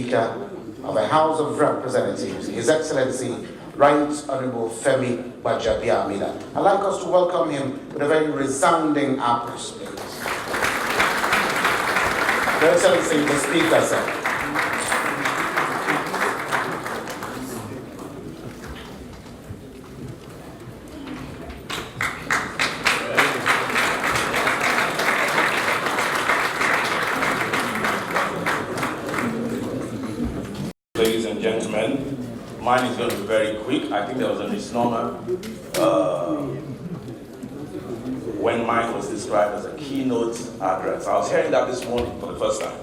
Speaker of the House of Representatives, His Excellency Right Honorable Femi Gbajabiamila. I'd like us to welcome him with a very resounding applause, please. Your Excellency, the Speaker, sir. Ladies and gentlemen, mine is going to be very quick. I think there was a misnomer when mine was described as a keynote address. I was hearing that this morning for the first time.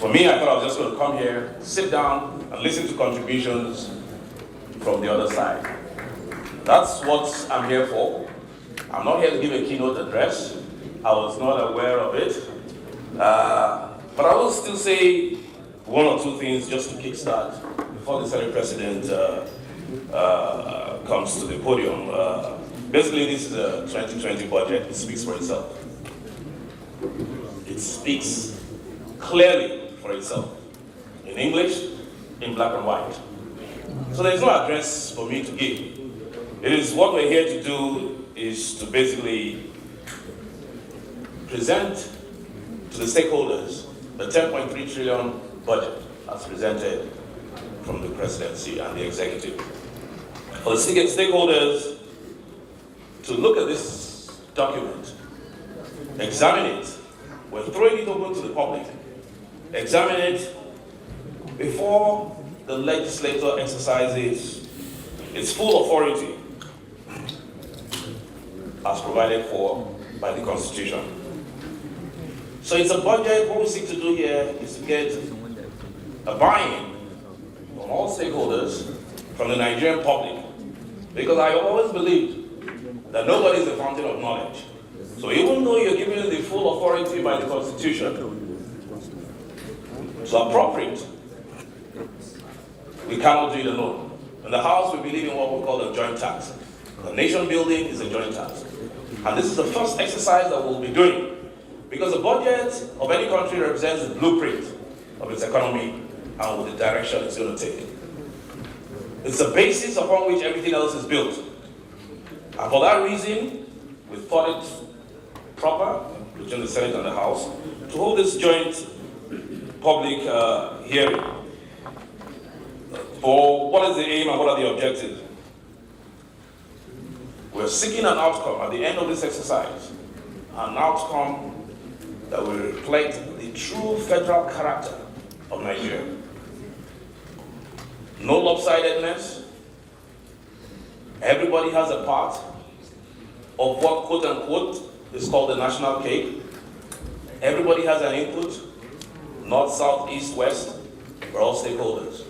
For me, I thought I was just going to come here, sit down, and listen to contributions from the other side. That's what I'm here for. I'm not here to give a keynote address. I was not aware of it. But I will still say one or two things just to kickstart before the Senate President comes to the podium. Basically, this is a 2020 budget. It speaks for itself. It speaks clearly for itself, in English, in black and white. So there's no address for me to give. It is what we're here to do is to basically present to the stakeholders the 10.3 trillion budget as presented from the presidency and the executive. For the stakeholders to look at this document, examine it, we're throwing it open to the public, examine it before the legislator exercises its full authority as provided for by the Constitution. So it's a budget. What we seek to do here is to get a buy-in from all stakeholders, from the Nigerian public, because I always believed that nobody is a fountain of knowledge. So even though you're given the full authority by the Constitution to appropriate, we cannot do it alone. In the House, we believe in what we call a joint task. The nation building is a joint task. And this is the first exercise that we'll be doing, because the budget of any country represents the blueprint of its economy and the direction it's going to take. It's the basis upon which everything else is built. And for that reason, we thought it proper, between the Senate and the House, to hold this joint public hearing. For what is the aim and what are the objectives? We're seeking an outcome at the end of this exercise, an outcome that will reflect the true federal character of Nigeria. No lopsidedness. Everybody has a part of what, quote unquote, is called the national cake. Everybody has an input, north, south, east, west. We're all stakeholders.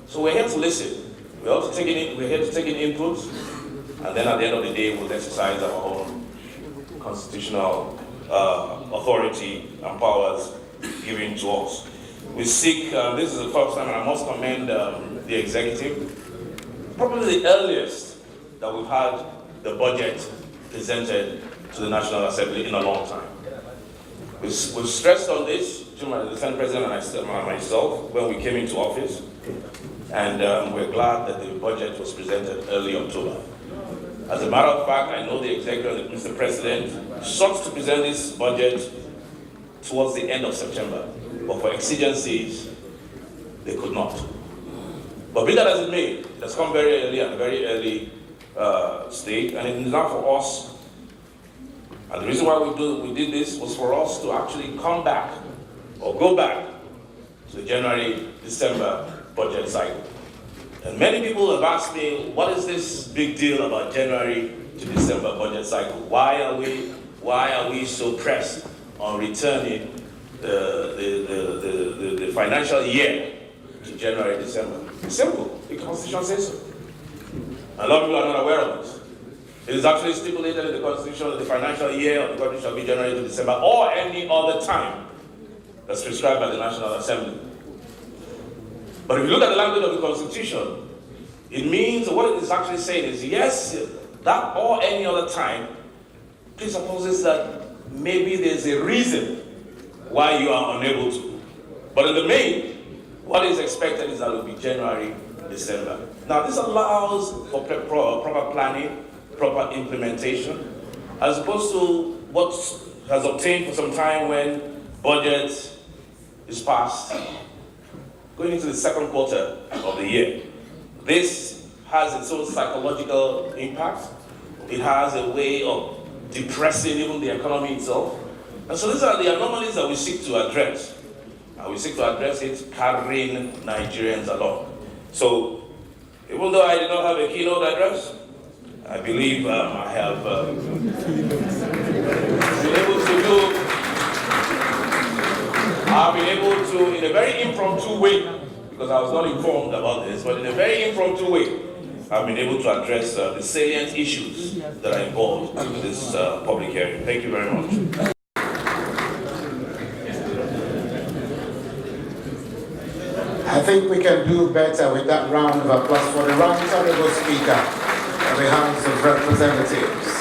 So we're here to listen. We're here to take in input, and then at the end of the day, we'll exercise our own constitutional authority and powers given to us. We seek, this is the first time, and I must commend the executive, probably the earliest that we've had the budget presented to the National Assembly in a long time. We've stressed on this, the Senate President and myself, when we came into office, and we're glad that the budget was presented early October. As a matter of fact, I know the executive, Mr. President, sought to present this budget towards the end of September, but for exigencies, they could not. But be that as it may, it has come very early at a very early stage, and it is now for us. And the reason why we did this was for us to actually come back, or go back, to the January-December budget cycle. And many people have asked me, what is this big deal about January to December budget cycle? Why are we so pressed on returning the financial year to January, December? It's simple. The Constitution says so. A lot of people are not aware of this. It is actually stipulated in the Constitution that the financial year of the country shall be January to December or any other time that's prescribed by the National Assembly. But if you look at the language of the Constitution, it means what it is actually saying is, yes, that or any other time presupposes that maybe there's a reason why you are unable to. But in the main, What is expected is that it will be January, December. Now, this allows for proper planning, proper implementation, as opposed to what has obtained for some time when budget is passed, going into the second quarter of the year. This has its own psychological impact. It has a way of depressing even the economy itself. And so these are the anomalies that we seek to address. And we seek to address it carrying Nigerians along. So, even though I did not have a keynote address, I believe I have been able to, in a very impromptu way, because I was not informed about this, but in a very impromptu way, I've been able to address the salient issues that are involved in this public hearing. Thank you very much. I think we can do better with that round of applause for the right honorable Speaker of the House of Representatives.